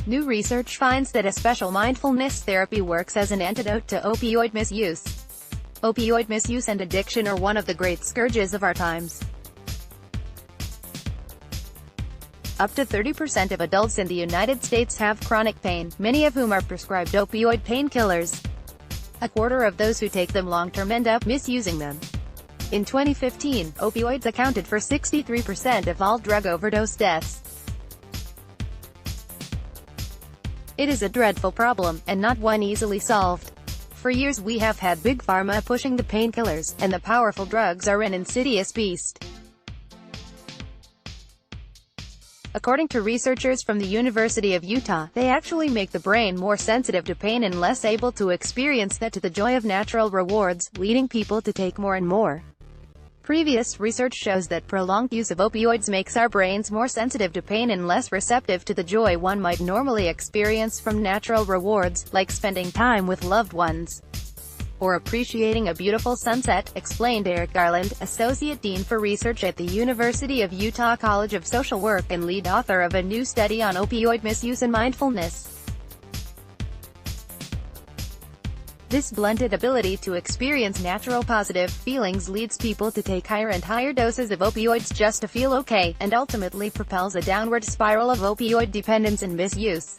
New research finds that a special mindfulness therapy works as an antidote to opioid misuse. Opioid misuse and addiction are one of the great scourges of our times. Up to 30% of adults in the United States have chronic pain, many of whom are prescribed opioid painkillers. A quarter of those who take them long-term end up misusing them. In 2015, opioids accounted for 63% of all drug overdose deaths. It is a dreadful problem, and not one easily solved. For years we have had Big Pharma pushing the painkillers, and the powerful drugs are an insidious beast. According to researchers from the University of Utah, they actually make the brain more sensitive to pain and less able to experience the joy of natural rewards, leading people to take more and more. Previous research shows that prolonged use of opioids makes our brains more sensitive to pain and less receptive to the joy one might normally experience from natural rewards, like spending time with loved ones or appreciating a beautiful sunset, explained Eric Garland, Associate Dean for Research at the University of Utah College of Social Work and lead author of a new study on opioid misuse and mindfulness. This blended ability to experience natural positive feelings leads people to take higher and higher doses of opioids just to feel okay, and ultimately propels a downward spiral of opioid dependence and misuse.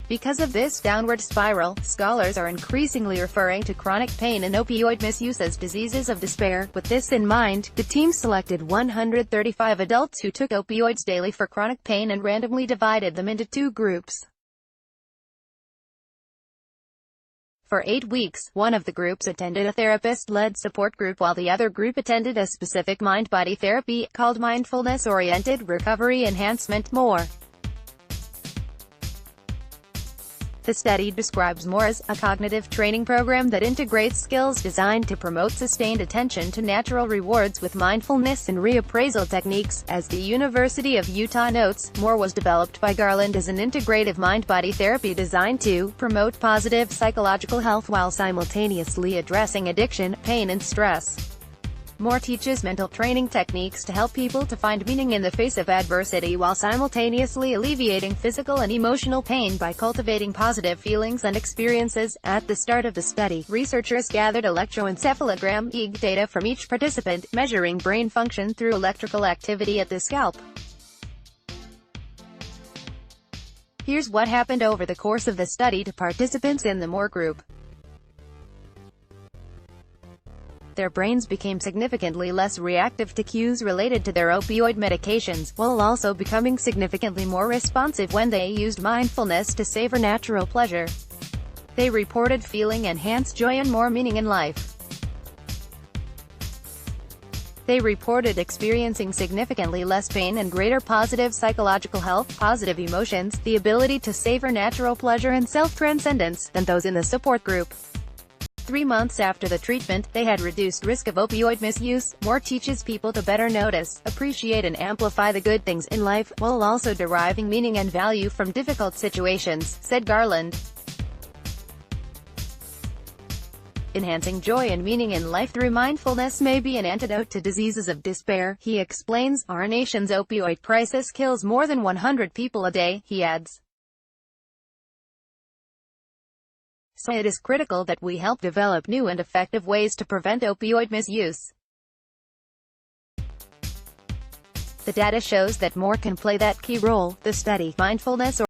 Because of this downward spiral, scholars are increasingly referring to chronic pain and opioid misuse as diseases of despair. With this in mind, the team selected 135 adults who took opioids daily for chronic pain and randomly divided them into two groups. For 8 weeks, one of the groups attended a therapist-led support group while the other group attended a specific mind-body therapy, called mindfulness-oriented recovery enhancement, more. The study describes more as a cognitive training program that integrates skills designed to promote sustained attention to natural rewards with mindfulness and reappraisal techniques. As the University of Utah notes, more was developed by Garland as an integrative mind-body therapy designed to promote positive psychological health while simultaneously addressing addiction, pain and stress. More teaches mental training techniques to help people to find meaning in the face of adversity while simultaneously alleviating physical and emotional pain by cultivating positive feelings and experiences. At the start of the study, researchers gathered electroencephalogram (EEG) data from each participant, measuring brain function through electrical activity at the scalp. Here's what happened over the course of the study to participants in the More group. Their brains became significantly less reactive to cues related to their opioid medications, while also becoming significantly more responsive when they used mindfulness to savor natural pleasure. They reported feeling enhanced joy and more meaning in life. They reported experiencing significantly less pain and greater positive psychological health, positive emotions, the ability to savor natural pleasure and self-transcendence, than those in the support group. 3 months after the treatment, they had reduced risk of opioid misuse. More teaches people to better notice, appreciate and amplify the good things in life, while also deriving meaning and value from difficult situations, said Garland. Enhancing joy and meaning in life through mindfulness may be an antidote to diseases of despair, he explains. Our nation's opioid crisis kills more than 100 people a day, he adds. So it is critical that we help develop new and effective ways to prevent opioid misuse. The data shows that more can play that key role. The study, mindfulness